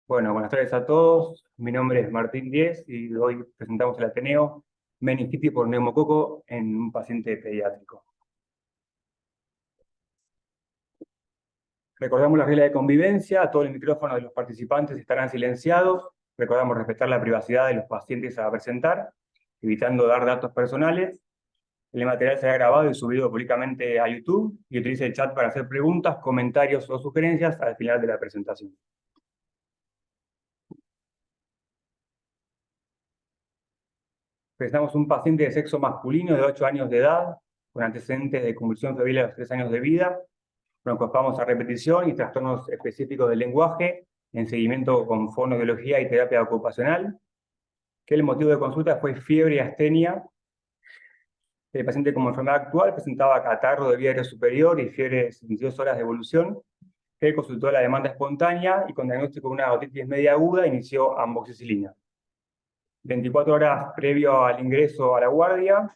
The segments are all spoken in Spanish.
Bueno, buenas tardes a todos. Mi nombre es Martín Díez y hoy presentamos el Ateneo meningitis por neumococo en un paciente pediátrico. Recordamos las reglas de convivencia, todos los micrófonos de los participantes estarán silenciados. Recordamos respetar la privacidad de los pacientes a presentar, evitando dar datos personales. El material será grabado y subido públicamente a YouTube y utilice el chat para hacer preguntas, comentarios o sugerencias al final de la presentación. Presentamos un paciente de sexo masculino de 8 años de edad, con antecedentes de convulsión febril a los 3 años de vida, broncoespasmos a repetición y trastornos específicos del lenguaje, en seguimiento con fonoaudiología y terapia ocupacional, que el motivo de consulta fue fiebre y astenia. El paciente como enfermedad actual presentaba catarro de vía aérea superior y fiebre de 72 horas de evolución, que consultó a la demanda espontánea y con diagnóstico de una otitis media aguda inició amoxicilina. 24 horas previo al ingreso a la guardia,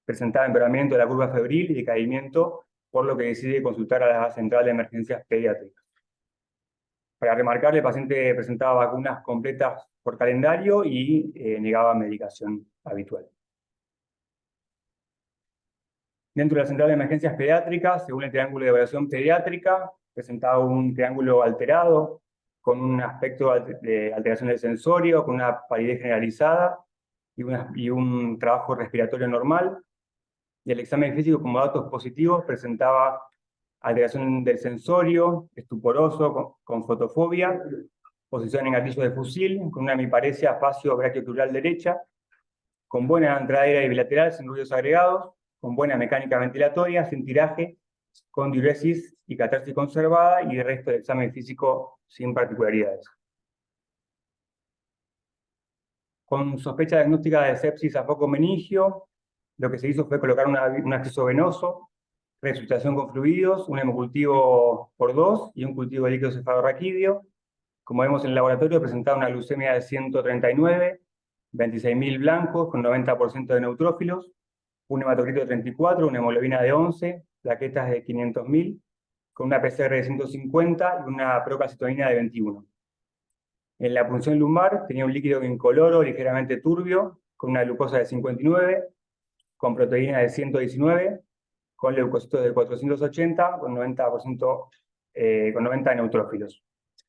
presentaba empeoramiento de la curva febril y decaimiento, por lo que decide consultar a la central de emergencias pediátricas. Para remarcar, el paciente presentaba vacunas completas por calendario y negaba medicación habitual. Dentro de la central de emergencias pediátricas, según el triángulo de evaluación pediátrica, presentaba un triángulo alterado, con un aspecto de alteración del sensorio, con una palidez generalizada y un trabajo respiratorio normal. Y el examen físico como datos positivos presentaba alteración del sensorio, estuporoso, con fotofobia, posición en gatillo de fusil, con una hemiparesia facio-brachiocrural derecha, con buena entrada aérea y bilateral, sin ruidos agregados, con buena mecánica ventilatoria, sin tiraje, con diuresis y catarsis conservada, y el resto del examen físico sin particularidades. Con sospecha diagnóstica de sepsis a foco meningio, lo que se hizo fue colocar un acceso venoso, resucitación con fluidos, un hemocultivo por 2 y un cultivo de líquido cefalorraquídeo. Como vemos en el laboratorio, presentaba una glucemia de 139, 26.000 blancos con 90% de neutrófilos, un hematocrito de 34, una hemoglobina de 11, plaquetas de 500.000, con una PCR de 150 y una procalcitonina de 21. En la punción lumbar tenía un líquido incoloro, ligeramente turbio, con una glucosa de 59, con proteína de 119, con leucocitos de 480, con 90%, con 90 neutrófilos.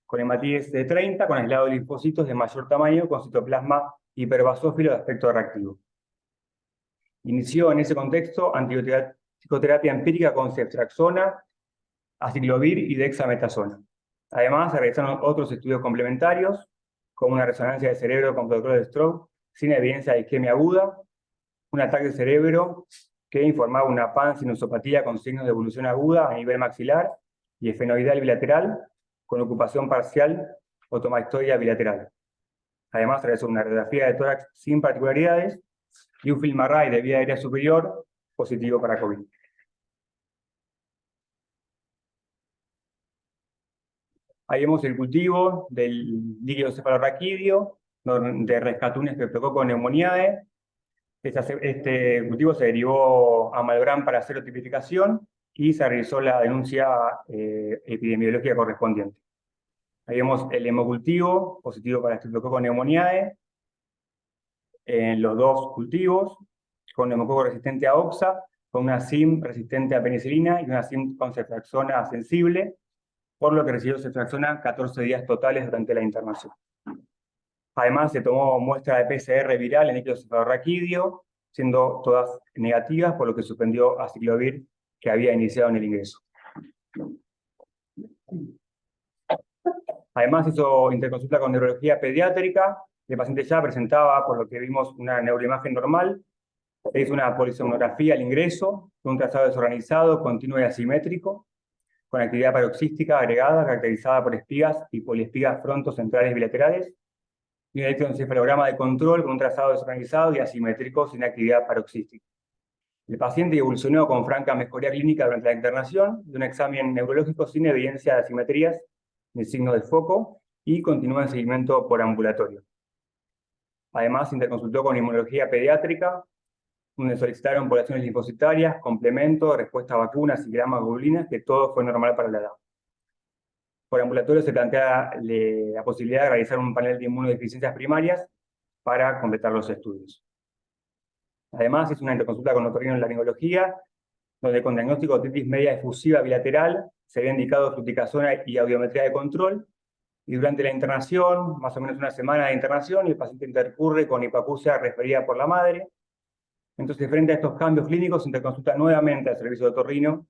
Con hematíes de 30, con aislado de linfocitos de mayor tamaño, con citoplasma hiperbasófilo de aspecto reactivo. Inició en ese contexto antipsicoterapia empírica con ceftriaxona, aciclovir y dexametasona. Además, se realizaron otros estudios complementarios, como una resonancia de cerebro con protocolo de stroke, sin evidencia de isquemia aguda, un ataque de cerebro que informaba una pansinusopatía con signos de evolución aguda a nivel maxilar y esfenoidal bilateral, con ocupación parcial o tomastoidea bilateral. Además, se realizó una radiografía de tórax sin particularidades y un film array de vía aérea superior positivo para COVID. Ahí vemos el cultivo del líquido cefalorraquídeo, de rescatunes que tocó con neumoniae. Este cultivo se derivó a Malbrán para serotipificación y se realizó la denuncia epidemiológica correspondiente. Ahí vemos el hemocultivo positivo para Streptococcus pneumoniae en los dos cultivos, con neumococo resistente a oxa, con una SIM resistente a penicilina y una SIM con ceftriaxona sensible, por lo que recibió ceftriaxona 14 días totales durante la internación. Además, se tomó muestra de PCR viral en líquido cefalorraquídeo, siendo todas negativas, por lo que suspendió aciclovir que había iniciado en el ingreso. Además, hizo interconsulta con neurología pediátrica. El paciente ya presentaba, por lo que vimos, una neuroimagen normal. Se hizo una polisomnografía al ingreso, con un trazado desorganizado, continuo y asimétrico, con actividad paroxística agregada, caracterizada por espigas y poliespigas frontocentrales bilaterales, y un electroencefalograma de control con un trazado desorganizado y asimétrico sin actividad paroxística. El paciente evolucionó con franca mejoría clínica durante la internación, de un examen neurológico sin evidencia de asimetrías ni signos de foco, y continúa en seguimiento por ambulatorio. Además, interconsultó con inmunología pediátrica, donde solicitaron poblaciones linfocitarias, complemento, respuesta a vacunas y gramas globulinas, que todo fue normal para la edad. por ambulatorio se plantea la posibilidad de realizar un panel de inmunodeficiencias primarias para completar los estudios. Además, es una interconsulta con otorrinolaringología, donde con diagnóstico de otitis media efusiva bilateral se había indicado fluticasona y audiometría de control, y durante la internación, más o menos una semana de internación, el paciente intercurre con hipoacusia referida por la madre. Entonces, frente a estos cambios clínicos, se interconsulta nuevamente al servicio de otorrino,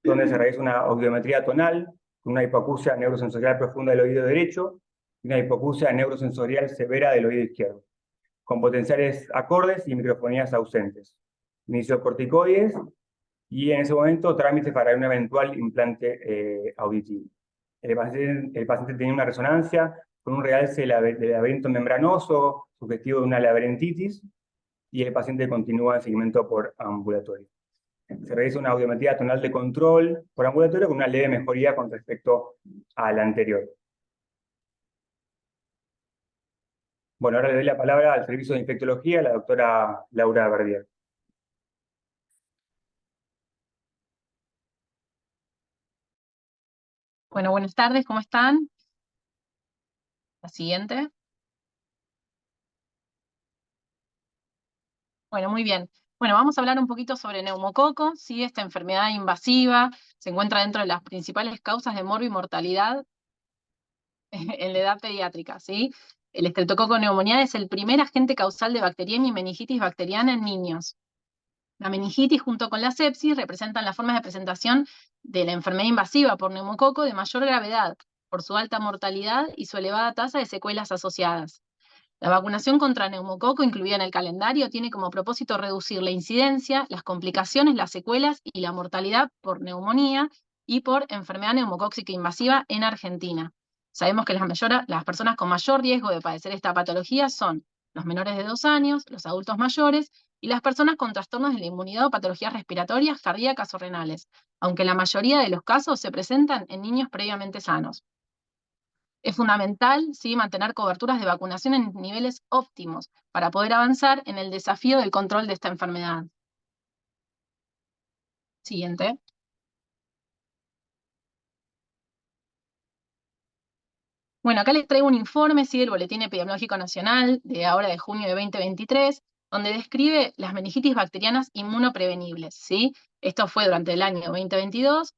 donde se realiza una audiometría tonal, con una hipoacusia neurosensorial profunda del oído derecho y una hipoacusia neurosensorial severa del oído izquierdo, con potenciales acordes y microfonías ausentes. Inicio corticoides y en ese momento trámites para un eventual implante auditivo. El paciente tenía una resonancia con un realce del laberinto membranoso, sugestivo de una laberintitis, y el paciente continúa en seguimiento por ambulatorio. Se realiza una audiometría tonal de control por ambulatorio con una leve mejoría con respecto a la anterior. Bueno, ahora le doy la palabra al servicio de infectología, la doctora Laura Verdier. Bueno, buenas tardes, ¿cómo están? La siguiente. Bueno, muy bien. Bueno, vamos a hablar un poquito sobre neumococo, ¿sí? Esta enfermedad invasiva se encuentra dentro de las principales causas de morbi-mortalidad en la edad pediátrica, ¿sí? El estreptococo neumoniae es el primer agente causal de bacteriemia y meningitis bacteriana en niños. La meningitis junto con la sepsis representan las formas de presentación de la enfermedad invasiva por neumococo de mayor gravedad, por su alta mortalidad y su elevada tasa de secuelas asociadas. La vacunación contra neumococo incluida en el calendario tiene como propósito reducir la incidencia, las complicaciones, las secuelas y la mortalidad por neumonía y por enfermedad neumocóxica invasiva en Argentina. Sabemos que las personas con mayor riesgo de padecer esta patología son los menores de 2 años, los adultos mayores y las personas con trastornos de la inmunidad o patologías respiratorias, cardíacas o renales, aunque la mayoría de los casos se presentan en niños previamente sanos. Es fundamental, ¿sí?, mantener coberturas de vacunación en niveles óptimos para poder avanzar en el desafío del control de esta enfermedad. Siguiente. Bueno, acá les traigo un informe, ¿sí?, del Boletín Epidemiológico Nacional de ahora de junio de 2023, donde describe las meningitis bacterianas inmunoprevenibles, ¿sí? Esto fue durante el año 2022,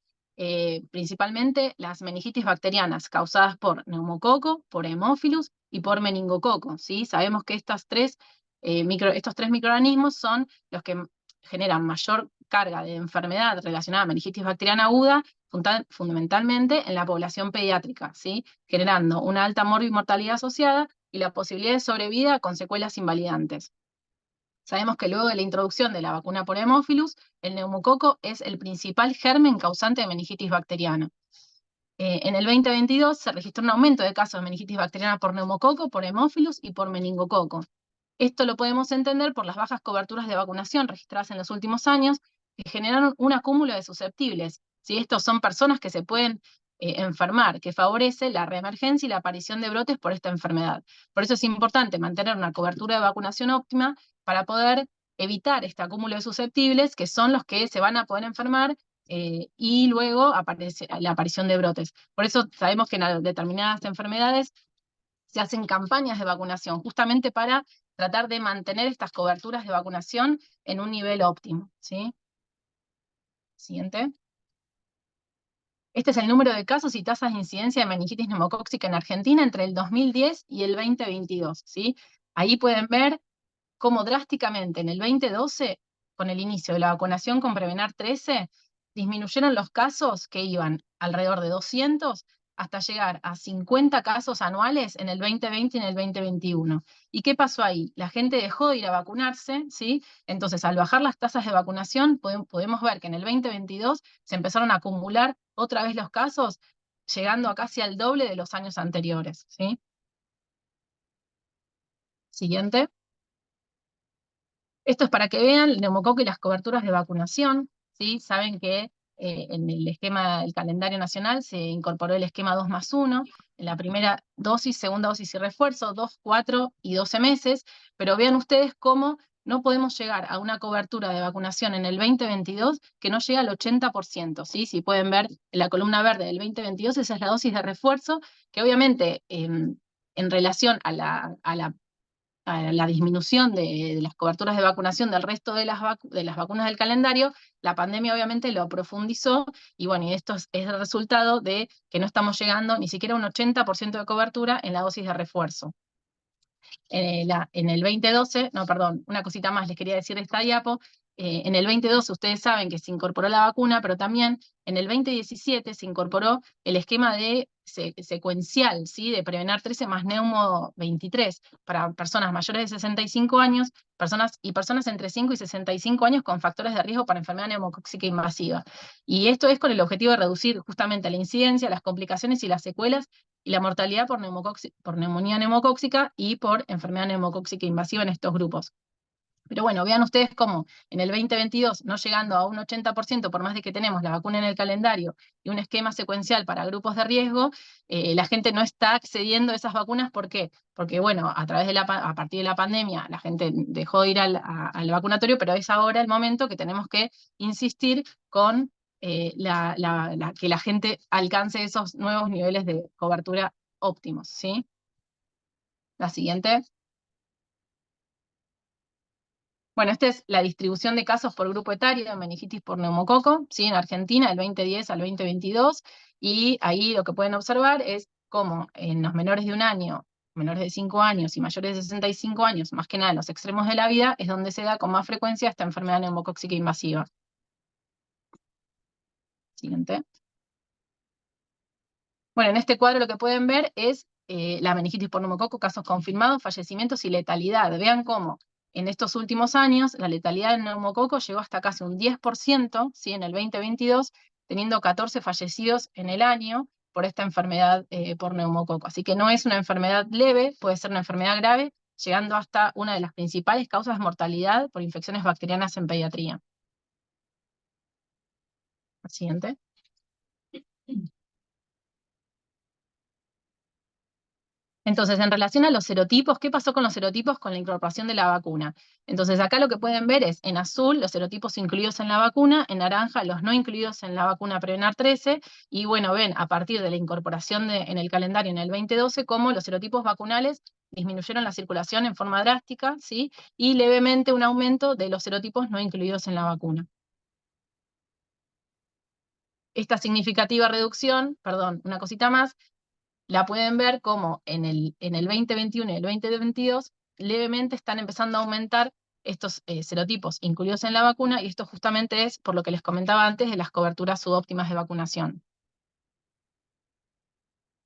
principalmente las meningitis bacterianas causadas por neumococo, por Haemophilus y por meningococo, ¿sí? Sabemos que estos tres microorganismos son los que generan mayor carga de enfermedad relacionada a meningitis bacteriana aguda, fundamentalmente en la población pediátrica, ¿sí?, generando una alta mortalidad asociada y la posibilidad de sobrevida con secuelas invalidantes. Sabemos que luego de la introducción de la vacuna por Haemophilus, el neumococo es el principal germen causante de meningitis bacteriana. En el 2022 se registró un aumento de casos de meningitis bacteriana por neumococo, por Haemophilus y por meningococo. Esto lo podemos entender por las bajas coberturas de vacunación registradas en los últimos años, que generaron un acúmulo de susceptibles. ¿Sí? Estos son personas que se pueden enfermar, que favorece la reemergencia y la aparición de brotes por esta enfermedad. Por eso es importante mantener una cobertura de vacunación óptima para poder evitar este acúmulo de susceptibles, que son los que se van a poder enfermar y luego aparece la aparición de brotes. Por eso sabemos que en determinadas enfermedades se hacen campañas de vacunación, justamente para tratar de mantener estas coberturas de vacunación en un nivel óptimo, ¿sí? Siguiente. Este es el número de casos y tasas de incidencia de meningitis neumocóxica en Argentina entre el 2010 y el 2022, ¿sí? Ahí pueden ver cómo drásticamente en el 2012, con el inicio de la vacunación con Prevenar 13, disminuyeron los casos que iban alrededor de 200 hasta llegar a 50 casos anuales en el 2020 y en el 2021. ¿Y qué pasó ahí? La gente dejó de ir a vacunarse, ¿sí? Entonces, al bajar las tasas de vacunación, podemos ver que en el 2022 se empezaron a acumular otra vez los casos, llegando a casi al doble de los años anteriores, ¿sí? Siguiente. Esto es para que vean el neumococo y las coberturas de vacunación, ¿sí? Saben que en el esquema del calendario nacional se incorporó el esquema 2+1, en la primera dosis, segunda dosis y refuerzo, 2, 4 y 12 meses, pero vean ustedes cómo no podemos llegar a una cobertura de vacunación en el 2022 que no llega al 80%, ¿sí? Si pueden ver en la columna verde del 2022, esa es la dosis de refuerzo, que obviamente en relación a la disminución de las coberturas de vacunación del resto de las vacunas del calendario, la pandemia obviamente lo profundizó, y bueno, y esto es el resultado de que no estamos llegando ni siquiera a un 80% de cobertura en la dosis de refuerzo. En el 2012, no, perdón, una cosita más les quería decir de esta diapo. En el 2012 ustedes saben que se incorporó la vacuna, pero también en el 2017 se incorporó el esquema de secuencial, ¿sí? De Prevenar 13 más Neumo 23 para personas mayores de 65 años personas entre 5 y 65 años con factores de riesgo para enfermedad neumocóxica invasiva. Y esto es con el objetivo de reducir justamente la incidencia, las complicaciones y las secuelas y la mortalidad por neumonía neumocóxica y por enfermedad neumocóxica invasiva en estos grupos. Pero bueno, vean ustedes cómo en el 2022, no llegando a un 80%, por más de que tenemos la vacuna en el calendario y un esquema secuencial para grupos de riesgo, la gente no está accediendo a esas vacunas. ¿Por qué? Porque, bueno, a partir de la pandemia, la gente dejó de ir al vacunatorio, pero es ahora el momento que tenemos que insistir con que la gente alcance esos nuevos niveles de cobertura óptimos, ¿sí? La siguiente. Bueno, esta es la distribución de casos por grupo etario de meningitis por neumococo, ¿sí? En Argentina, del 2010 al 2022, y ahí lo que pueden observar es cómo en los menores de 1 año, menores de 5 años y mayores de 65 años, más que nada en los extremos de la vida, es donde se da con más frecuencia esta enfermedad neumocóxica invasiva. Siguiente. Bueno, en este cuadro lo que pueden ver es la meningitis por neumococo, casos confirmados, fallecimientos y letalidad. Vean cómo en estos últimos años la letalidad del neumococo llegó hasta casi un 10%, ¿sí? En el 2022, teniendo 14 fallecidos en el año por esta enfermedad por neumococo. Así que no es una enfermedad leve, puede ser una enfermedad grave, llegando hasta una de las principales causas de mortalidad por infecciones bacterianas en pediatría. Siguiente. Entonces, en relación a los serotipos, ¿qué pasó con los serotipos con la incorporación de la vacuna? Entonces, acá lo que pueden ver es, en azul, los serotipos incluidos en la vacuna, en naranja, los no incluidos en la vacuna Prevenar 13, y bueno, ven, a partir de la incorporación en el calendario en el 2012, cómo los serotipos vacunales disminuyeron la circulación en forma drástica, ¿sí? Y levemente un aumento de los serotipos no incluidos en la vacuna. Esta significativa reducción, perdón, una cosita más, la pueden ver como en el 2021 y el 2022 levemente están empezando a aumentar estos serotipos incluidos en la vacuna, y esto justamente es por lo que les comentaba antes de las coberturas subóptimas de vacunación.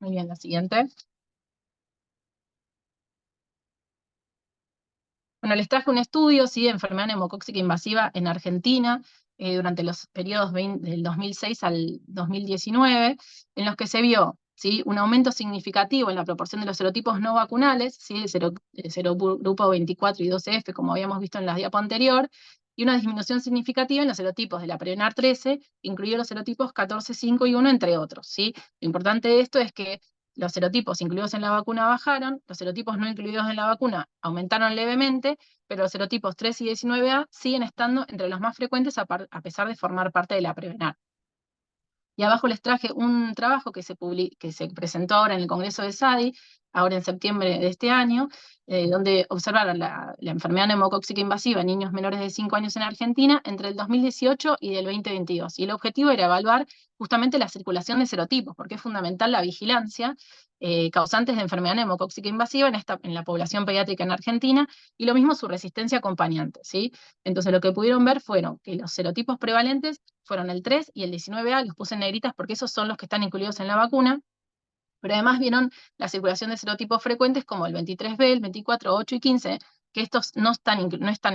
Muy bien, la siguiente. Bueno, les traje un estudio, ¿sí?, de enfermedad neumocóxica invasiva en Argentina durante los periodos del 2006 al 2019, en los que se vio, ¿sí?, un aumento significativo en la proporción de los serotipos no vacunales, ¿sí?, el serogrupo 24 y 12F, como habíamos visto en la diapo anterior, y una disminución significativa en los serotipos de la Prevenar 13, incluidos los serotipos 14, 5 y 1, entre otros, ¿sí? Lo importante de esto es que los serotipos incluidos en la vacuna bajaron, los serotipos no incluidos en la vacuna aumentaron levemente, pero los serotipos 3 y 19A siguen estando entre los más frecuentes a pesar de formar parte de la Prevenar. Y abajo les traje un trabajo que se presentó ahora en el Congreso de SADI, ahora en septiembre de este año, donde observaron la enfermedad neumocóxica invasiva en niños menores de 5 años en Argentina entre el 2018 y el 2022. Y el objetivo era evaluar justamente la circulación de serotipos, porque es fundamental la vigilancia causantes de enfermedad neumocóxica invasiva en la población pediátrica en Argentina, y lo mismo su resistencia acompañante, ¿sí? Entonces lo que pudieron ver fueron que los serotipos prevalentes fueron el 3 y el 19A, los puse en negritas porque esos son los que están incluidos en la vacuna, pero además vieron la circulación de serotipos frecuentes como el 23B, el 24, 8 y 15, que estos no están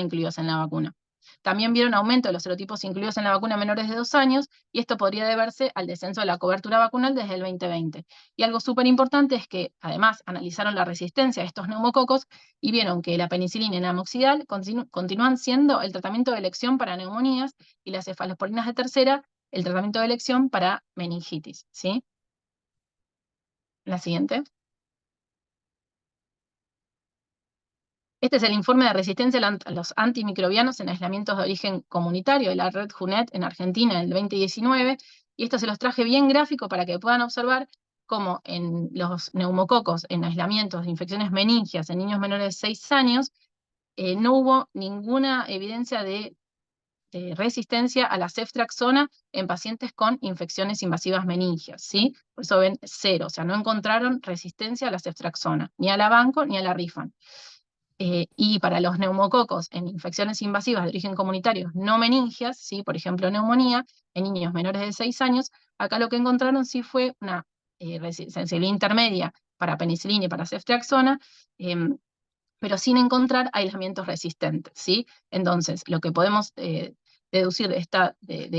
incluidos en la vacuna. También vieron aumento de los serotipos incluidos en la vacuna menores de 2 años, y esto podría deberse al descenso de la cobertura vacunal desde el 2020. Y algo súper importante es que, además, analizaron la resistencia a estos neumococos y vieron que la penicilina y el amoxidal continúan siendo el tratamiento de elección para neumonías, y las cefalosporinas de tercera el tratamiento de elección para meningitis, ¿sí? La siguiente. Este es el informe de resistencia a los antimicrobianos en aislamientos de origen comunitario de la red JUNET en Argentina en el 2019, y esto se los traje bien gráfico para que puedan observar cómo en los neumococos, en aislamientos de infecciones meningias en niños menores de 6 años, no hubo ninguna evidencia de resistencia a la ceftriaxona en pacientes con infecciones invasivas meningias, ¿sí? Por eso ven 0, o sea, no encontraron resistencia a la ceftriaxona, ni a la Vanco ni a la Rifan. Y para los neumococos en infecciones invasivas de origen comunitario no meningias, ¿sí? Por ejemplo, neumonía, en niños menores de 6 años, acá lo que encontraron sí fue una sensibilidad intermedia para penicilina y para ceftriaxona, pero sin encontrar aislamientos resistentes, ¿sí? Entonces, lo que podemos deducir de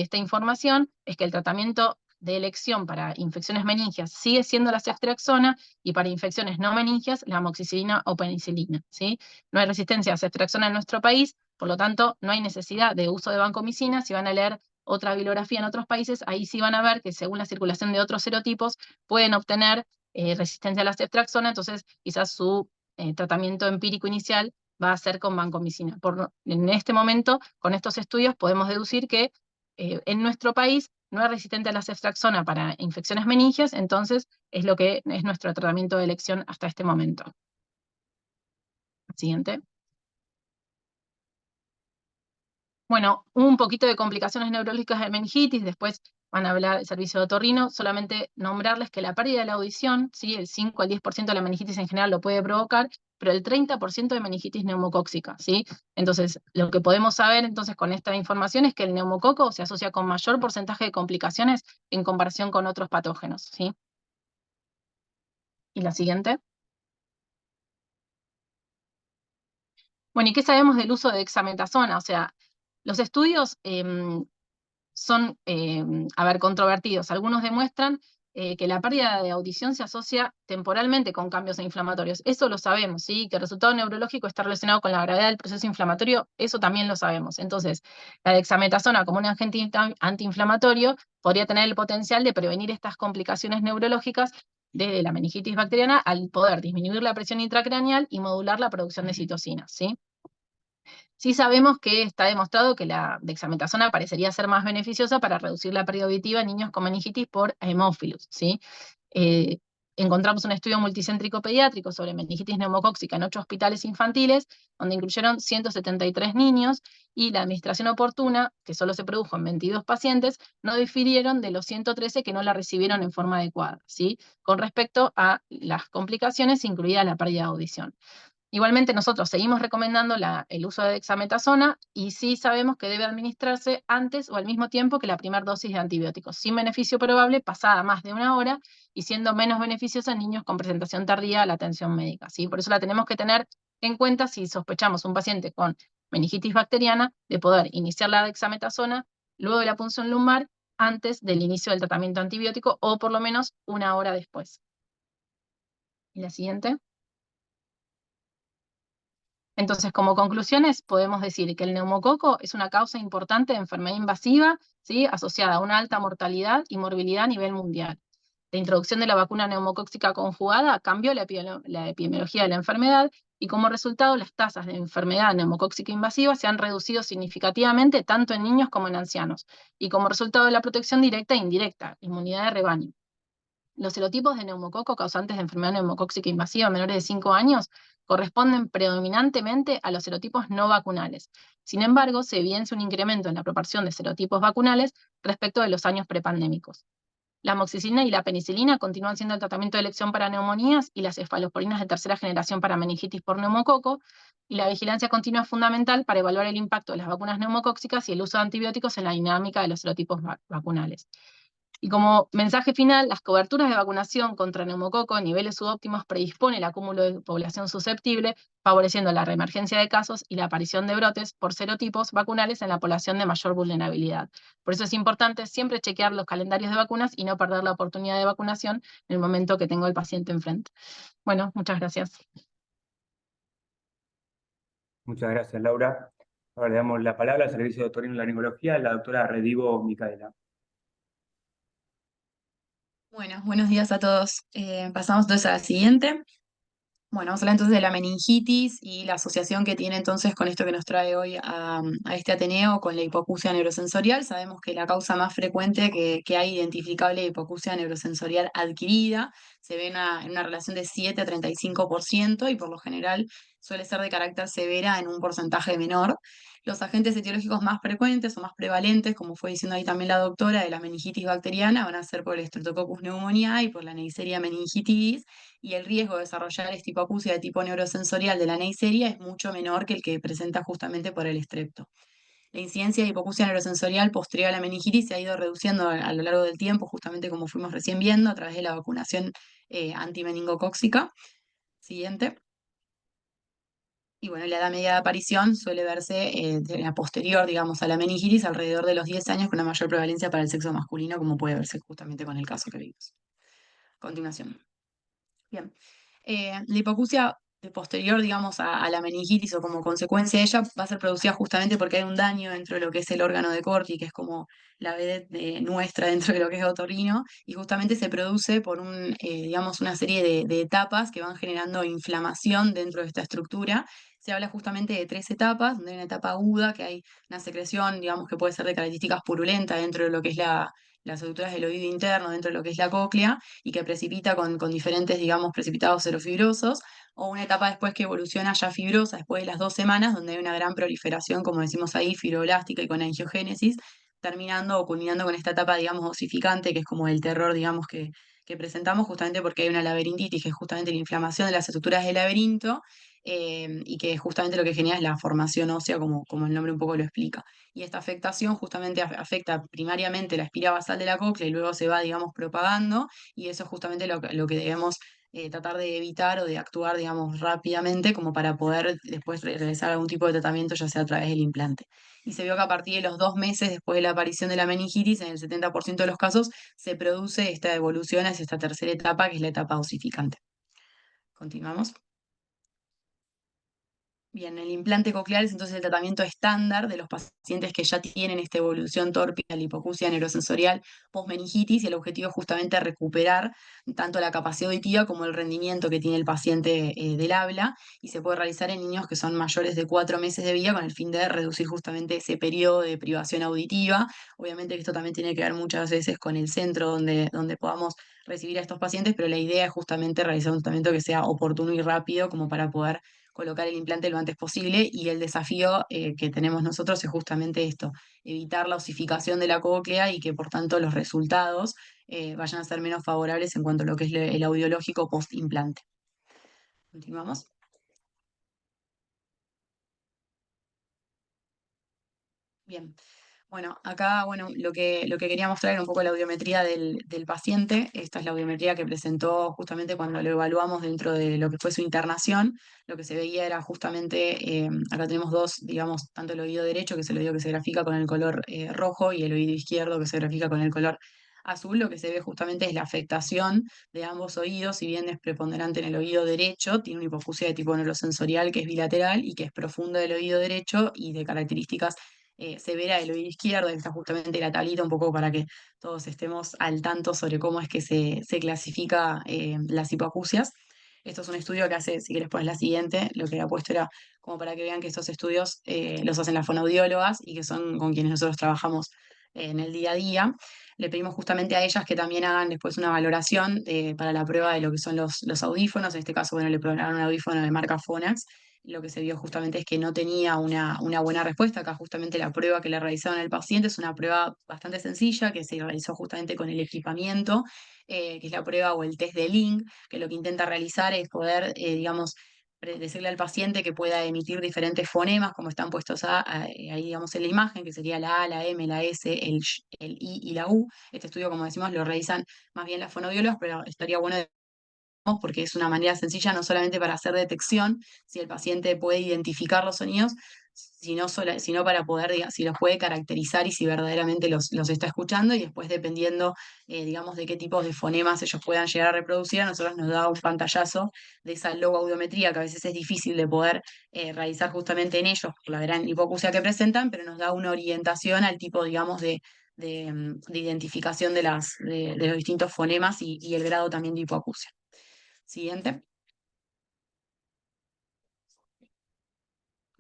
esta información es que el tratamiento de elección para infecciones meningias sigue siendo la ceftriaxona y para infecciones no meningias la amoxicilina o penicilina, ¿sí? No hay resistencia a ceftriaxona en nuestro país, por lo tanto, no hay necesidad de uso de vancomicina. Si van a leer otra bibliografía en otros países, ahí sí van a ver que según la circulación de otros serotipos pueden obtener resistencia a la ceftriaxona, entonces quizás su tratamiento empírico inicial va a ser con vancomicina. En este momento, con estos estudios, podemos deducir que en nuestro país no es resistente a la ceftriaxona para infecciones meningias, entonces es lo que es nuestro tratamiento de elección hasta este momento. Siguiente. Bueno, un poquito de complicaciones neurológicas de meningitis, después van a hablar del servicio de otorrino, solamente nombrarles que la pérdida de la audición, ¿sí? El 5 al 10% de la meningitis en general lo puede provocar, pero el 30% de meningitis neumocóxica, ¿sí? Entonces, lo que podemos saber entonces con esta información es que el neumococo se asocia con mayor porcentaje de complicaciones en comparación con otros patógenos, ¿sí? Y la siguiente. Bueno, ¿y qué sabemos del uso de dexametasona? O sea, los estudios son, controvertidos. Algunos demuestran que la pérdida de audición se asocia temporalmente con cambios inflamatorios. Eso lo sabemos, ¿sí? Que el resultado neurológico está relacionado con la gravedad del proceso inflamatorio, eso también lo sabemos. Entonces, la dexametasona como un agente antiinflamatorio podría tener el potencial de prevenir estas complicaciones neurológicas de la meningitis bacteriana al poder disminuir la presión intracraneal y modular la producción de citocinas, ¿sí? Sí sabemos que está demostrado que la dexametasona parecería ser más beneficiosa para reducir la pérdida auditiva en niños con meningitis por Haemophilus, ¿sí? Eh, Encontramos un estudio multicéntrico pediátrico sobre meningitis neumocóxica en 8 hospitales infantiles, donde incluyeron 173 niños, y la administración oportuna, que solo se produjo en 22 pacientes, no difirieron de los 113 que no la recibieron en forma adecuada, ¿sí? Con respecto a las complicaciones, incluida la pérdida de audición. Igualmente nosotros seguimos recomendando el uso de dexametasona y sí sabemos que debe administrarse antes o al mismo tiempo que la primera dosis de antibióticos, sin beneficio probable pasada más de 1 hora y siendo menos beneficiosa en niños con presentación tardía a la atención médica, ¿sí? Por eso la tenemos que tener en cuenta si sospechamos un paciente con meningitis bacteriana, de poder iniciar la dexametasona luego de la punción lumbar antes del inicio del tratamiento antibiótico o por lo menos 1 hora después. ¿Y la siguiente? Entonces, como conclusiones, podemos decir que el neumococo es una causa importante de enfermedad invasiva, ¿sí? Asociada a una alta mortalidad y morbilidad a nivel mundial. La introducción de la vacuna neumocóxica conjugada cambió la epidemiología de la enfermedad y como resultado las tasas de enfermedad neumocóxica invasiva se han reducido significativamente tanto en niños como en ancianos, y como resultado de la protección directa e indirecta, inmunidad de rebaño. Los serotipos de neumococo causantes de enfermedad neumocóxica invasiva menores de 5 años corresponden predominantemente a los serotipos no vacunales. Sin embargo, se evidencia un incremento en la proporción de serotipos vacunales respecto de los años prepandémicos. La amoxicilina y la penicilina continúan siendo el tratamiento de elección para neumonías y las cefalosporinas de tercera generación para meningitis por neumococo, y la vigilancia continua es fundamental para evaluar el impacto de las vacunas neumocóxicas y el uso de antibióticos en la dinámica de los serotipos vacunales. Y como mensaje final, las coberturas de vacunación contra neumococo en niveles subóptimos predispone el acúmulo de población susceptible, favoreciendo la reemergencia de casos y la aparición de brotes por serotipos vacunales en la población de mayor vulnerabilidad. Por eso es importante siempre chequear los calendarios de vacunas y no perder la oportunidad de vacunación en el momento que tengo el paciente enfrente. Bueno, muchas gracias. Muchas gracias, Laura. Ahora le damos la palabra al Servicio de Otorrinolaringología a la doctora Redivo Micaela. Bueno, buenos días a todos. Pasamos entonces a la siguiente. Bueno, vamos a hablar entonces de la meningitis y la asociación que tiene entonces con esto que nos trae hoy a este Ateneo, con la hipoacusia neurosensorial. Sabemos que la causa más frecuente que hay identificable de hipoacusia neurosensorial adquirida se ve en una relación de 7 a 35% y por lo general suele ser de carácter severa en un porcentaje menor. Los agentes etiológicos más frecuentes o más prevalentes, como fue diciendo ahí también la doctora, de la meningitis bacteriana van a ser por el Streptococcus pneumoniae y por la Neisseria meningitidis, y el riesgo de desarrollar esta hipoacusia de tipo neurosensorial de la Neisseria es mucho menor que el que presenta justamente por el estrepto. La incidencia de hipoacusia neurosensorial posterior a la meningitis se ha ido reduciendo a lo largo del tiempo, justamente como fuimos recién viendo, a través de la vacunación antimeningocóxica. Siguiente. Y bueno, la edad media de aparición suele verse de la posterior, digamos, a la meningitis, alrededor de los 10 años, con una mayor prevalencia para el sexo masculino, como puede verse justamente con el caso que vimos. Continuación. Bien. La hipoacusia de posterior, digamos, a la meningitis o como consecuencia de ella va a ser producida justamente porque hay un daño dentro de lo que es el órgano de Corti, que es como la vedette nuestra dentro de lo que es otorrino, y justamente se produce por digamos, una serie de etapas que van generando inflamación dentro de esta estructura. Se habla justamente de tres etapas, donde hay una etapa aguda, que hay una secreción, digamos, que puede ser de características purulentas dentro de lo que es las estructuras del oído interno, dentro de lo que es la cóclea, y que precipita con diferentes, digamos, precipitados serofibrosos, o una etapa después que evoluciona ya fibrosa, después de las 2 semanas, donde hay una gran proliferación, como decimos ahí, fibroblástica y con angiogénesis, terminando o culminando con esta etapa, digamos, osificante, que es como el terror, digamos, que presentamos justamente porque hay una laberintitis, que es justamente la inflamación de las estructuras del laberinto, y que justamente lo que genera es la formación ósea, como el nombre un poco lo explica. Y esta afectación justamente afecta primariamente la espira basal de la cóclea y luego se va, digamos, propagando, y eso es justamente lo que debemos tratar de evitar o de actuar, digamos, rápidamente como para poder después realizar algún tipo de tratamiento, ya sea a través del implante. Y se vio que a partir de los 2 meses después de la aparición de la meningitis, en el 70% de los casos, se produce esta evolución hacia esta tercera etapa, que es la etapa osificante. Continuamos. Bien, el implante coclear es entonces el tratamiento estándar de los pacientes que ya tienen esta evolución torpe a la hipoacusia neurosensorial post-meningitis, y el objetivo es justamente recuperar tanto la capacidad auditiva como el rendimiento que tiene el paciente del habla, y se puede realizar en niños que son mayores de 4 meses de vida con el fin de reducir justamente ese periodo de privación auditiva. Obviamente que esto también tiene que ver muchas veces con el centro donde podamos recibir a estos pacientes, pero la idea es justamente realizar un tratamiento que sea oportuno y rápido como para poder colocar el implante lo antes posible, y el desafío que tenemos nosotros es justamente esto, evitar la osificación de la cóclea y que por tanto los resultados vayan a ser menos favorables en cuanto a lo que es el audiológico post-implante. Continuamos. Bien. Bueno, acá, bueno, lo que quería mostrar era un poco la audiometría del paciente. Esta es la audiometría que presentó justamente cuando lo evaluamos dentro de lo que fue su internación. Lo que se veía era justamente, acá tenemos dos, digamos, tanto el oído derecho, que es el oído que se grafica con el color rojo, y el oído izquierdo, que se grafica con el color azul. Lo que se ve justamente es la afectación de ambos oídos. Si bien es preponderante en el oído derecho, tiene una hipoacusia de tipo neurosensorial que es bilateral y que es profunda del oído derecho y de características severa del oído izquierdo. Ahí está justamente la tablita un poco para que todos estemos al tanto sobre cómo es que se clasifica las hipoacusias. Esto es un estudio que hace, si quieres poner la siguiente, lo que había puesto era como para que vean que estos estudios los hacen las fonoaudiólogas y que son con quienes nosotros trabajamos en el día a día. Le pedimos justamente a ellas que también hagan después una valoración para la prueba de lo que son los audífonos. En este caso, bueno, le probaron un audífono de marca Phonax. Lo que se vio justamente es que no tenía una buena respuesta. Acá justamente la prueba que le realizaron al paciente es una prueba bastante sencilla que se realizó justamente con el equipamiento, que es la prueba o el test de Link, que lo que intenta realizar es poder, digamos, decirle al paciente que pueda emitir diferentes fonemas como están puestos ahí, digamos, en la imagen, que sería la A, la M, la S, el I y la U. Este estudio, como decimos, lo realizan más bien las fonoaudiólogas, pero estaría bueno porque es una manera sencilla no solamente para hacer detección, si el paciente puede identificar los sonidos, sino para poder, si los puede caracterizar y si verdaderamente los está escuchando, y después dependiendo, digamos, de qué tipos de fonemas ellos puedan llegar a reproducir, a nosotros nos da un pantallazo de esa logoaudiometría que a veces es difícil de poder realizar justamente en ellos por la gran hipoacusia que presentan, pero nos da una orientación al tipo, digamos, de identificación de los distintos fonemas y el grado también de hipoacusia. Siguiente.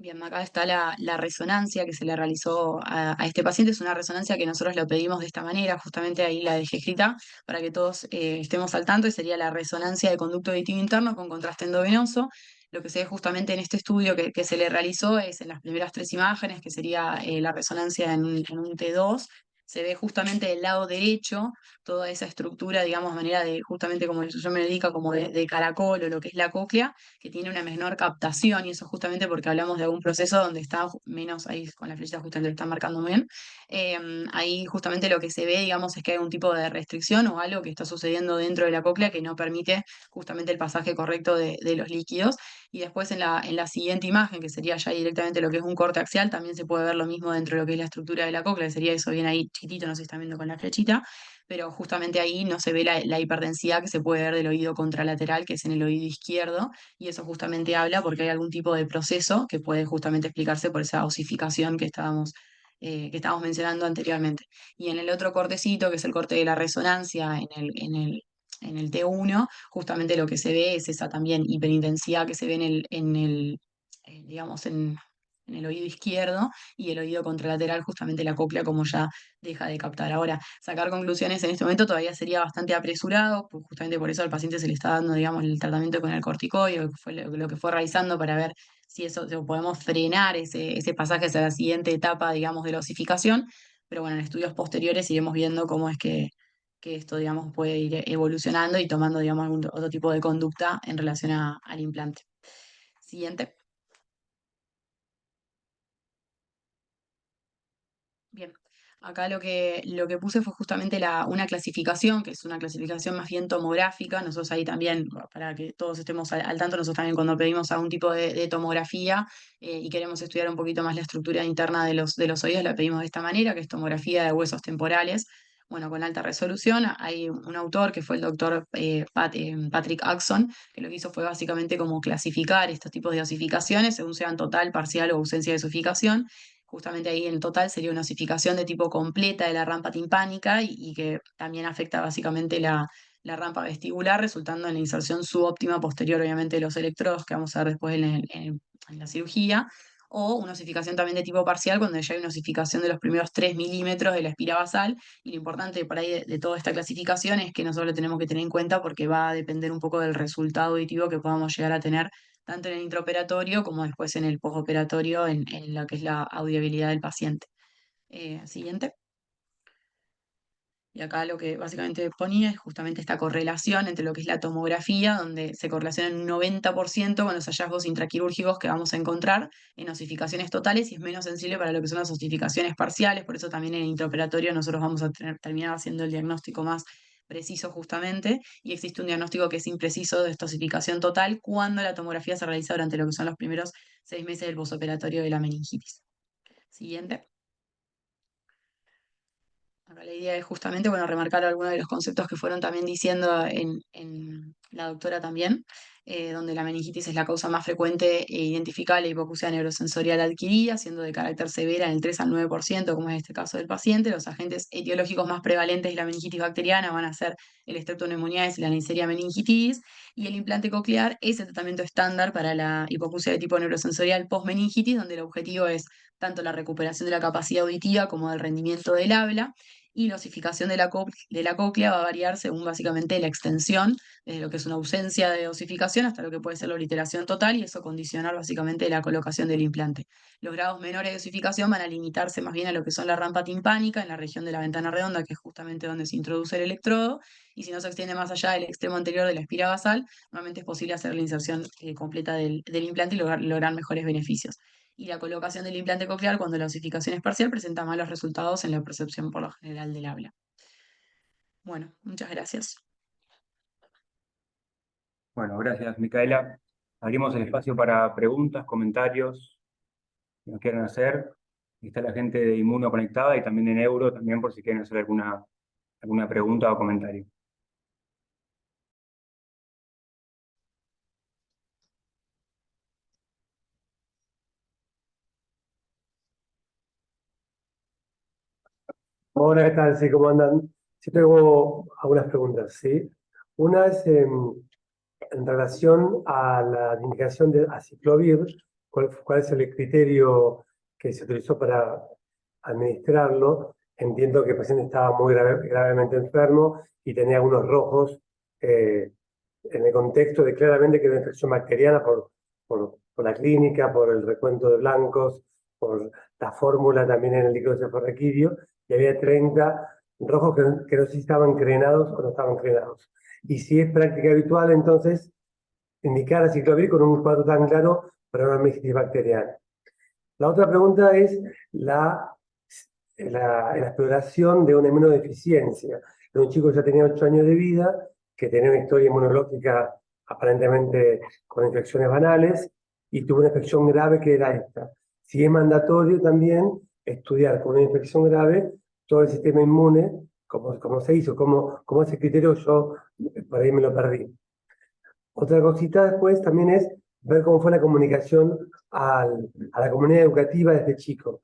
Bien, acá está la resonancia que se le realizó a este paciente. Es una resonancia que nosotros lo pedimos de esta manera, justamente ahí la dejé escrita para que todos estemos al tanto, y sería la resonancia de conducto auditivo interno con contraste endovenoso. Lo que se ve justamente en este estudio que se le realizó es en las primeras 3 imágenes, que sería la resonancia en un T2. Se ve justamente del lado derecho toda esa estructura, digamos, de manera de, justamente como yo me dedico, como de caracol o lo que es la cóclea, que tiene una menor captación, y eso justamente porque hablamos de algún proceso donde está menos, ahí con la flechita justamente lo están marcando muy bien, ahí justamente lo que se ve, digamos, es que hay un tipo de restricción o algo que está sucediendo dentro de la cóclea que no permite justamente el pasaje correcto de los líquidos. Y después en la siguiente imagen, que sería ya directamente lo que es un corte axial, también se puede ver lo mismo dentro de lo que es la estructura de la cóclea, que sería eso bien ahí chiquitito, no sé si están viendo con la flechita, pero justamente ahí no se ve la hiperdensidad que se puede ver del oído contralateral, que es en el oído izquierdo, y eso justamente habla porque hay algún tipo de proceso que puede justamente explicarse por esa osificación que estábamos mencionando anteriormente. Y en el otro cortecito, que es el corte de la resonancia en el T1, justamente lo que se ve es esa también hiperintensidad que se ve digamos, en el oído izquierdo, y el oído contralateral, justamente la cóclea, como ya deja de captar. Ahora, sacar conclusiones en este momento todavía sería bastante apresurado, pues justamente por eso al paciente se le está dando, digamos, el tratamiento con el corticoide, lo que fue realizando para ver si eso si podemos frenar ese pasaje hacia la siguiente etapa, digamos, de la osificación. Pero bueno, en estudios posteriores iremos viendo cómo es que esto, digamos, puede ir evolucionando y tomando, digamos, algún otro tipo de conducta en relación al implante. Siguiente. Bien, acá lo que puse fue justamente una clasificación, que es una clasificación más bien tomográfica. Nosotros ahí también, para que todos estemos al tanto, nosotros también cuando pedimos algún tipo de tomografía y queremos estudiar un poquito más la estructura interna de los oídos, la pedimos de esta manera, que es tomografía de huesos temporales. Bueno, con alta resolución. Hay un autor que fue el doctor Patrick Axon, que lo que hizo fue básicamente como clasificar estos tipos de osificaciones según sean total, parcial o ausencia de osificación. Justamente ahí en total sería una osificación de tipo completa de la rampa timpánica, y que también afecta básicamente la rampa vestibular, resultando en la inserción subóptima posterior, obviamente, de los electrodos que vamos a ver después en la cirugía, o una osificación también de tipo parcial, cuando ya hay una osificación de los primeros 3 milímetros de la espira basal. Y lo importante por ahí de toda esta clasificación es que nosotros lo tenemos que tener en cuenta porque va a depender un poco del resultado auditivo que podamos llegar a tener tanto en el intraoperatorio como después en el postoperatorio, en lo que es la audibilidad del paciente. Siguiente. Y acá lo que básicamente ponía es justamente esta correlación entre lo que es la tomografía, donde se correlaciona en un 90% con los hallazgos intraquirúrgicos que vamos a encontrar en osificaciones totales, y es menos sensible para lo que son las osificaciones parciales. Por eso también en el intraoperatorio nosotros vamos a terminar haciendo el diagnóstico más preciso justamente, y existe un diagnóstico que es impreciso de esta osificación total cuando la tomografía se realiza durante lo que son los primeros 6 meses del posoperatorio de la meningitis. Siguiente. Acá la idea es justamente, bueno, remarcar algunos de los conceptos que fueron también diciendo en la doctora también, donde la meningitis es la causa más frecuente e identificable de hipoacusia neurosensorial adquirida, siendo de carácter severa en el 3 al 9%, como es este caso del paciente. Los agentes etiológicos más prevalentes de la meningitis bacteriana van a ser el Streptoneumoniae y la Neisseria meningitidis, y el implante coclear es el tratamiento estándar para la hipoacusia de tipo neurosensorial post-meningitis, donde el objetivo es tanto la recuperación de la capacidad auditiva como del rendimiento del habla. Y la osificación de la cóclea va a variar según básicamente la extensión, desde lo que es una ausencia de osificación hasta lo que puede ser la obliteración total, y eso condicionar básicamente la colocación del implante. Los grados menores de osificación van a limitarse más bien a lo que son la rampa timpánica, en la región de la ventana redonda, que es justamente donde se introduce el electrodo, y si no se extiende más allá del extremo anterior de la espira basal, normalmente es posible hacer la inserción completa del implante y lograr mejores beneficios. Y la colocación del implante coclear, cuando la osificación es parcial, presenta malos resultados en la percepción por lo general del habla. Bueno, muchas gracias. Bueno, gracias, Micaela. Abrimos el espacio para preguntas, comentarios que nos quieran hacer. Está la gente de Inmuno conectada y también de Neuro, también por si quieren hacer alguna pregunta o comentario. Hola, ¿qué tal? Sí, ¿cómo andan? Sí, tengo algunas preguntas, ¿sí? Una es en relación a la indicación de aciclovir cuál es el criterio que se utilizó para administrarlo. Entiendo que el paciente estaba muy gravemente enfermo y tenía algunos rojos en el contexto de claramente que era una infección bacteriana por la clínica, por el recuento de blancos, por la fórmula también en el líquido cefalorraquídeo, y había 30 rojos que no sé si estaban crenados o no estaban crenados. Y si es práctica habitual, entonces, indicar aciclovir con un cuadro tan claro para una meningitis bacteriana. La otra pregunta es la exploración de una inmunodeficiencia. Un chico que ya tenía 8 años de vida, que tenía una historia inmunológica aparentemente con infecciones banales, y tuvo una infección grave que era esta. Si es mandatorio también estudiar con una infección grave todo el sistema inmune, como se hizo, como ese criterio yo por ahí me lo perdí. Otra cosita después también es ver cómo fue la comunicación a la comunidad educativa desde chico,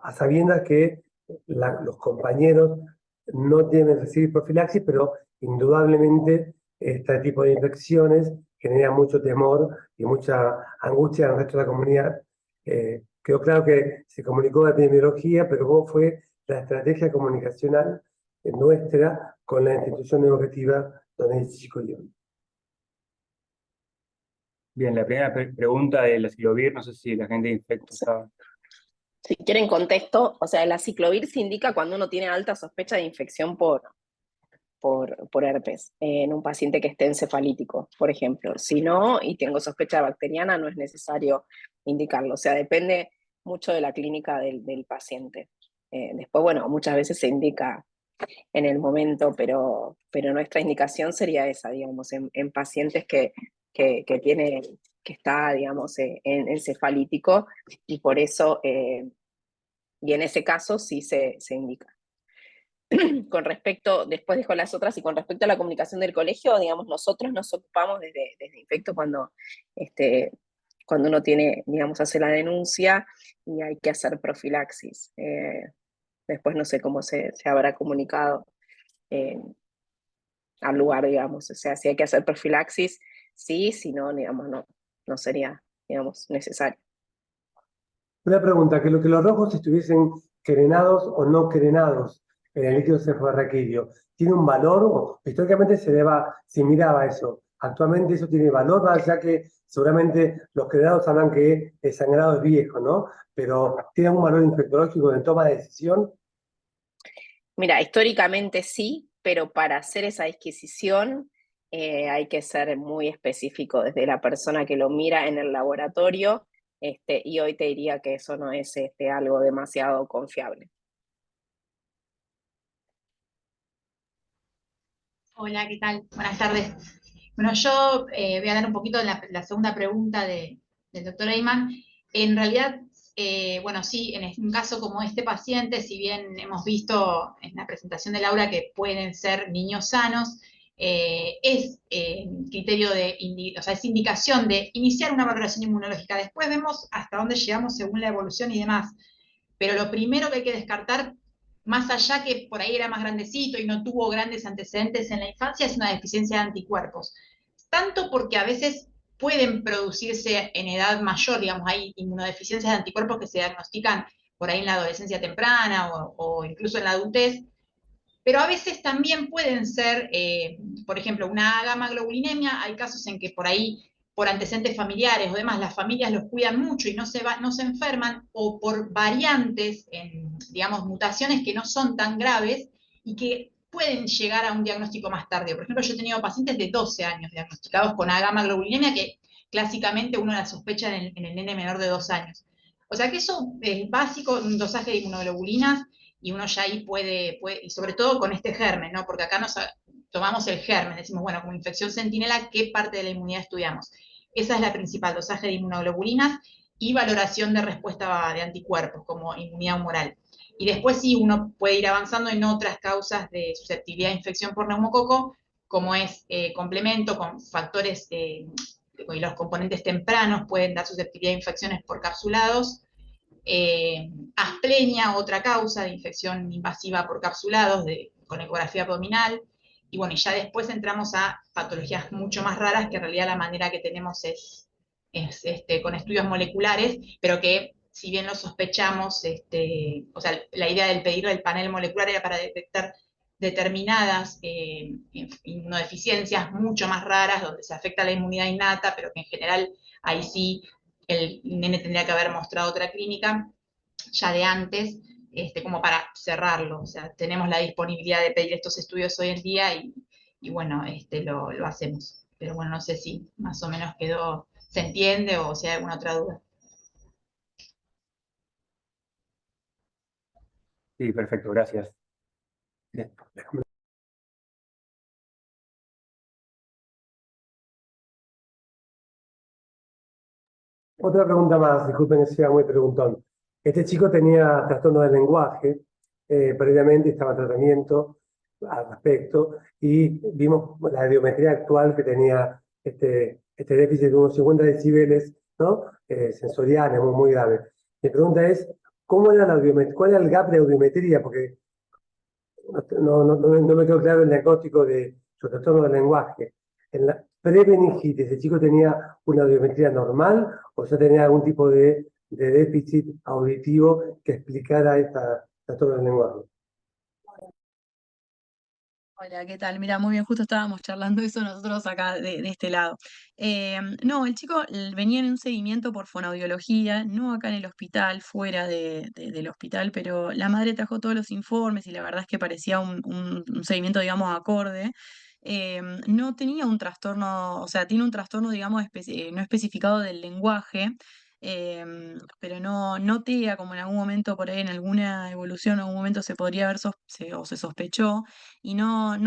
a sabiendas que los compañeros no deben recibir profilaxis, pero indudablemente este tipo de infecciones genera mucho temor y mucha angustia en el resto de la comunidad. Quedó claro que se comunicó la epidemiología, pero cómo fue la estrategia comunicacional nuestra con la institución educativa donde el chico iba. Bien, la primera pregunta del aciclovir, no sé si la gente de Infecto está... Si quieren contexto, o sea, el aciclovir se indica cuando uno tiene alta sospecha de infección por herpes, en un paciente que esté encefalítico, por ejemplo. Si no, y tengo sospecha bacteriana, no es necesario indicarlo. O sea, depende mucho de la clínica del paciente. Después, bueno, muchas veces se indica en el momento, pero nuestra indicación sería esa, digamos, en pacientes que tienen, que está, digamos, encefalítico, y por eso, y en ese caso sí se indica. Con respecto, después dejo las otras, y con respecto a la comunicación del colegio, digamos, nosotros nos ocupamos desde Infecto cuando uno tiene, digamos, hace la denuncia y hay que hacer profilaxis. Después no sé cómo se habrá comunicado al lugar, digamos, o sea, si hay que hacer profilaxis, sí, si no, digamos, no sería, digamos, necesario. Una pregunta, que los rojos estuviesen crenados o no crenados en el líquido cefalorraquídeo, ¿tiene un valor? O históricamente se miraba eso. Actualmente eso tiene valor, ya que seguramente los crenados hablan que el sangrado es viejo, ¿no? Pero ¿tiene un valor infectológico de toma de decisión? Mira, históricamente sí, pero para hacer esa disquisición hay que ser muy específico desde la persona que lo mira en el laboratorio, y hoy te diría que eso no es algo demasiado confiable. Hola, ¿qué tal? Buenas tardes. Bueno, yo voy a dar un poquito la segunda pregunta del doctor Eyman. En realidad, bueno, sí, en un caso como este paciente, si bien hemos visto en la presentación de Laura que pueden ser niños sanos, es criterio o sea, es indicación de iniciar una valoración inmunológica. Después vemos hasta dónde llegamos según la evolución y demás. Pero lo primero que hay que descartar, más allá que por ahí era más grandecito y no tuvo grandes antecedentes en la infancia, es una deficiencia de anticuerpos. Tanto porque a veces pueden producirse en edad mayor, digamos, hay inmunodeficiencias de anticuerpos que se diagnostican por ahí en la adolescencia temprana o incluso en la adultez, pero a veces también pueden ser, por ejemplo, una gamma-globulinemia. Hay casos en que por ahí, por antecedentes familiares o demás, las familias los cuidan mucho y no se enferman, o por variantes, digamos, mutaciones que no son tan graves y que pueden llegar a un diagnóstico más tarde. Por ejemplo, yo he tenido pacientes de 12 años diagnosticados con gamma-globulinemia, que clásicamente uno la sospecha en el nene menor de 2 años. O sea que eso es básico, un dosaje de inmunoglobulinas, y uno ya ahí puede, y sobre todo con este germen, ¿no? Porque acá tomamos el germen, decimos, bueno, como infección centinela, ¿qué parte de la inmunidad estudiamos? Esa es la principal, dosaje de inmunoglobulinas y valoración de respuesta de anticuerpos, como inmunidad humoral. Y después sí, uno puede ir avanzando en otras causas de susceptibilidad a infección por neumococo, como es complemento con factores, y los componentes tempranos pueden dar susceptibilidad a infecciones por capsulados. Asplenia, otra causa de infección invasiva por capsulados con ecografía abdominal. Y bueno, y ya después entramos a patologías mucho más raras, que en realidad la manera que tenemos es con estudios moleculares, pero que si bien lo sospechamos, o sea, la idea del pedir el panel molecular era para detectar determinadas inmunodeficiencias mucho más raras, donde se afecta la inmunidad innata, pero que en general ahí sí el nene tendría que haber mostrado otra clínica ya de antes, como para cerrarlo. O sea, tenemos la disponibilidad de pedir estos estudios hoy en día y bueno, lo hacemos. Pero bueno, no sé si más o menos se entiende o si hay alguna otra duda. Sí, perfecto, gracias. Bien. Otra pregunta más, disculpen que sea muy preguntón. Este chico tenía trastorno del lenguaje, previamente estaba en tratamiento al respecto y vimos la audiometría actual que tenía este déficit de unos 50 decibeles, ¿no? Sensoriales, muy, muy grave. Mi pregunta es, ¿cómo era la audiometría? ¿Cuál era el gap de audiometría? Porque no me quedó claro el diagnóstico de su trastorno del lenguaje. En la premeningitis, ¿el chico tenía una audiometría normal o ya tenía algún tipo de déficit auditivo que explicara este trastorno del lenguaje? Hola, ¿qué tal? Mira, muy bien, justo estábamos charlando eso nosotros acá de este lado. No, el chico venía en un seguimiento por fonoaudiología, no acá en el hospital, fuera del hospital, pero la madre trajo todos los informes y la verdad es que parecía un seguimiento, digamos, acorde. No tenía un trastorno, o sea, tiene un trastorno, digamos, no especificado del lenguaje. Pero no TEA, como en algún momento por ahí en alguna evolución, en algún momento se podría haber o se sospechó, y no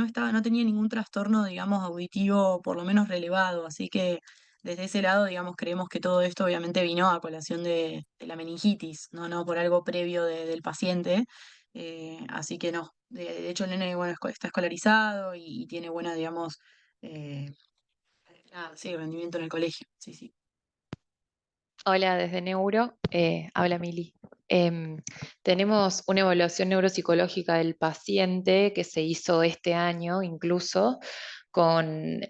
tenía ningún trastorno, digamos, auditivo por lo menos relevado, así que desde ese lado, digamos, creemos que todo esto obviamente vino a colación de la meningitis, no por algo previo del paciente, así que no. De hecho, el nene, bueno, está escolarizado y tiene buena, digamos, eh, nada, sí, rendimiento en el colegio, sí, sí. Hola, desde Neuro, habla Mili. Tenemos una evaluación neuropsicológica del paciente que se hizo este año incluso con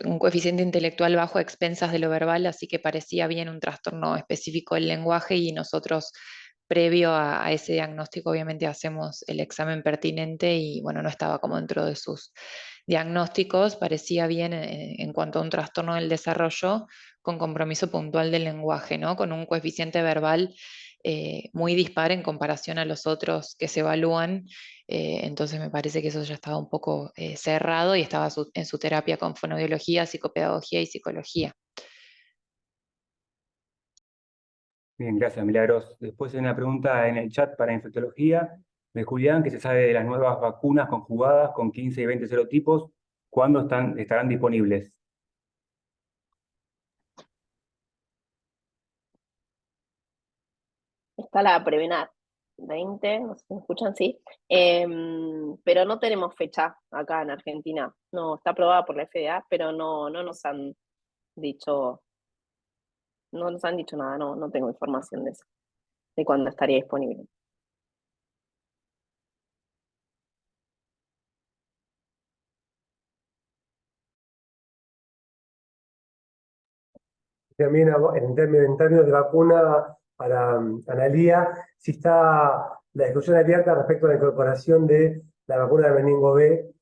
un coeficiente intelectual bajo a expensas de lo verbal, así que parecía bien un trastorno específico del lenguaje y nosotros previo a ese diagnóstico obviamente hacemos el examen pertinente y bueno, no estaba como dentro de sus diagnósticos, parecía bien en cuanto a un trastorno del desarrollo con compromiso puntual del lenguaje, ¿no? Con un coeficiente verbal muy dispar en comparación a los otros que se evalúan. Entonces me parece que eso ya estaba un poco cerrado y estaba en su terapia con fonoaudiología, psicopedagogía y psicología. Bien, gracias, Milagros. Después hay una pregunta en el chat para infectología de Julián, que se sabe de las nuevas vacunas conjugadas con 15 y 20 serotipos, ¿cuándo estarán disponibles? Está la Prevenar 20, no sé si me escuchan, sí. Pero no tenemos fecha acá en Argentina. No, está aprobada por la FDA, pero no nos han dicho, no nos han dicho nada, no tengo información de eso, de cuándo estaría disponible. También en términos de vacuna para Analía, si está la discusión abierta respecto a la incorporación de la vacuna de meningo B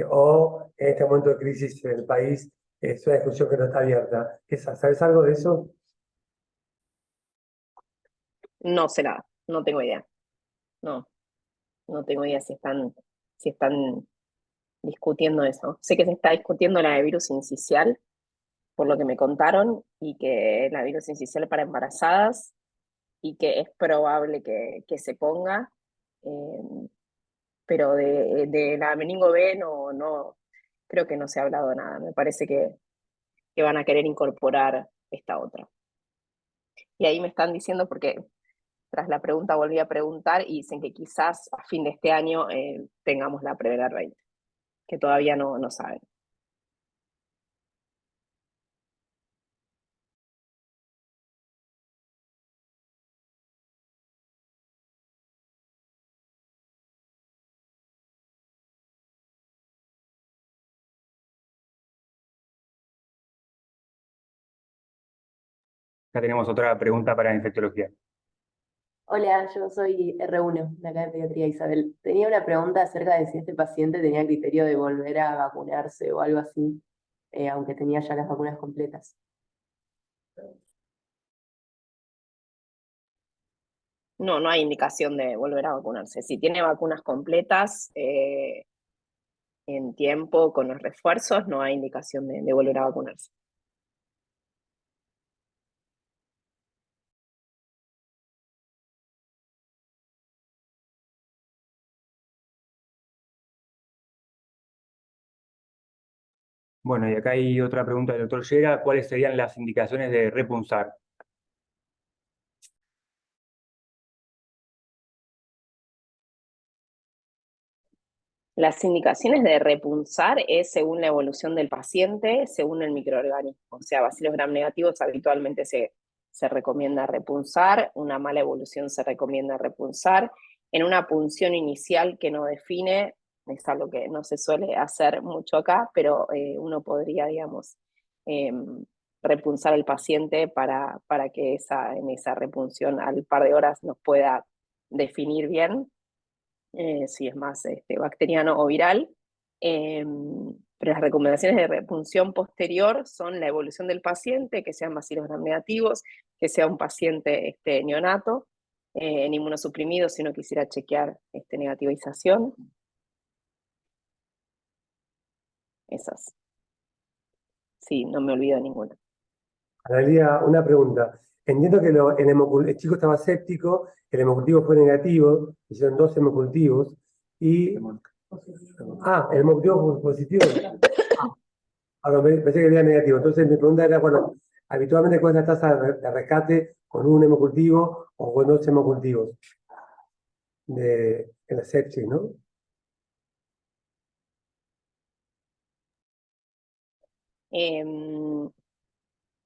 o en este momento de crisis en el país, es una discusión que no está abierta. ¿Sabes algo de eso? No sé nada, no tengo idea. No, no tengo idea si están discutiendo eso. Sé que se está discutiendo la de virus incisional, por lo que me contaron, y que la virus incisional para embarazadas, y que es probable que se ponga, eh, pero de la meningo B no, creo que no se ha hablado nada. Me parece que van a querer incorporar esta otra. Y ahí me están diciendo, porque tras la pregunta volví a preguntar y dicen que quizás a fin de este año tengamos la Prevenar 20, que todavía no saben. Acá tenemos otra pregunta para infectología. Hola, yo soy R1 de acá de Pediatría Isabel. Tenía una pregunta acerca de si este paciente tenía criterio de volver a vacunarse o algo así, aunque tenía ya las vacunas completas. No, no hay indicación de volver a vacunarse. Si tiene vacunas completas en tiempo con los refuerzos, no hay indicación de volver a vacunarse. Bueno, y acá hay otra pregunta del doctor Llera. ¿Cuáles serían las indicaciones de repunzar? Las indicaciones de repunzar es según la evolución del paciente, según el microorganismo. O sea, bacilos gram negativos habitualmente se recomienda repunzar, una mala evolución se recomienda repunzar. En una punción inicial que no define, es algo que no se suele hacer mucho acá, pero uno podría, digamos, repunzar al paciente para que en esa repunción al par de horas nos pueda definir bien si es más bacteriano o viral. Pero las recomendaciones de repunción posterior son la evolución del paciente, que sean bacilos gram negativos, que sea un paciente neonato, en inmunosuprimido si uno quisiera chequear negativización. Esas. Sí, no me olvido de ninguna. Analía, una pregunta. Entiendo que el chico estaba séptico, el hemocultivo fue negativo, hicieron 2 hemocultivos y... el hemocultivo fue positivo. Pensé que era negativo. Entonces mi pregunta era, bueno, habitualmente ¿cuál es la tasa de rescate con un hemocultivo o con 2 hemocultivos en la sepsis, ¿no?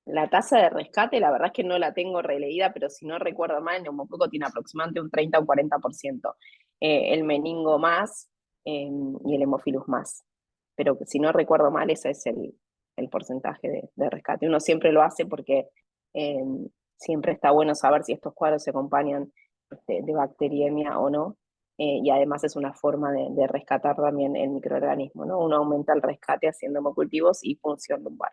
La tasa de rescate, la verdad es que no la tengo releída, pero si no recuerdo mal, el neumococo tiene aproximadamente un 30 o 40%. El meningo más y el hemofilus más. Pero si no recuerdo mal, ese es el porcentaje de rescate. Uno siempre lo hace porque siempre está bueno saber si estos cuadros se acompañan de bacteriemia o no. Y además es una forma de rescatar también el microorganismo, ¿no? Uno aumenta el rescate haciendo hemocultivos y punción lumbar.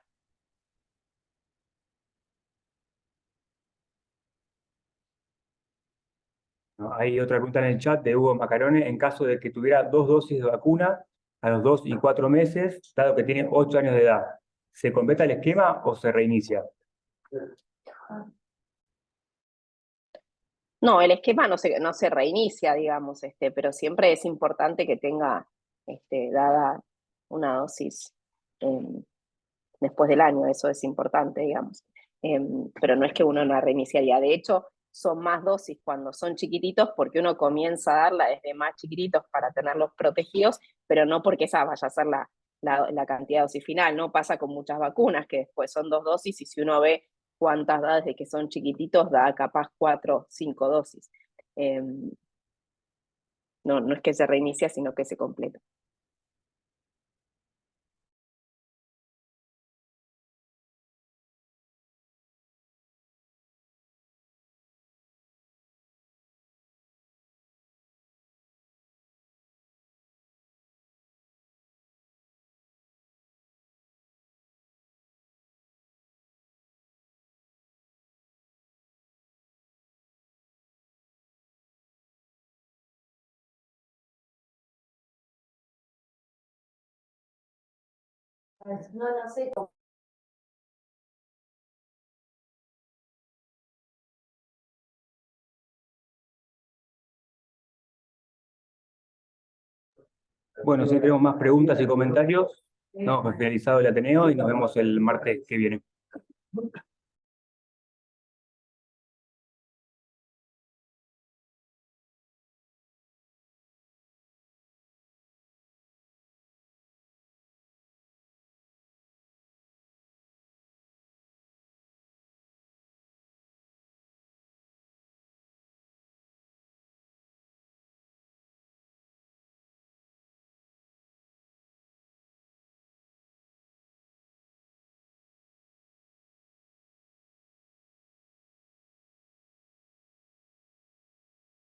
¿No? Hay otra pregunta en el chat de Hugo Macarone. En caso de que tuviera 2 dosis de vacuna a los 2 y 4 meses, dado que tiene 8 años de edad, ¿se completa el esquema o se reinicia? No, el esquema no se reinicia, digamos, pero siempre es importante que tenga dada una dosis después del año, eso es importante, digamos. Pero no es que uno no reiniciaría. De hecho, son más dosis cuando son chiquititos porque uno comienza a darla desde más chiquititos para tenerlos protegidos, pero no porque esa vaya a ser la cantidad de dosis final. No pasa con muchas vacunas, que después son 2 dosis y si uno ve cuántas da desde que son chiquititos, da capaz 4 o 5 dosis. No es que se reinicia, sino que se completa. No sé. Bueno, si tenemos más preguntas y comentarios, no, hemos finalizado el Ateneo y nos vemos el martes que viene.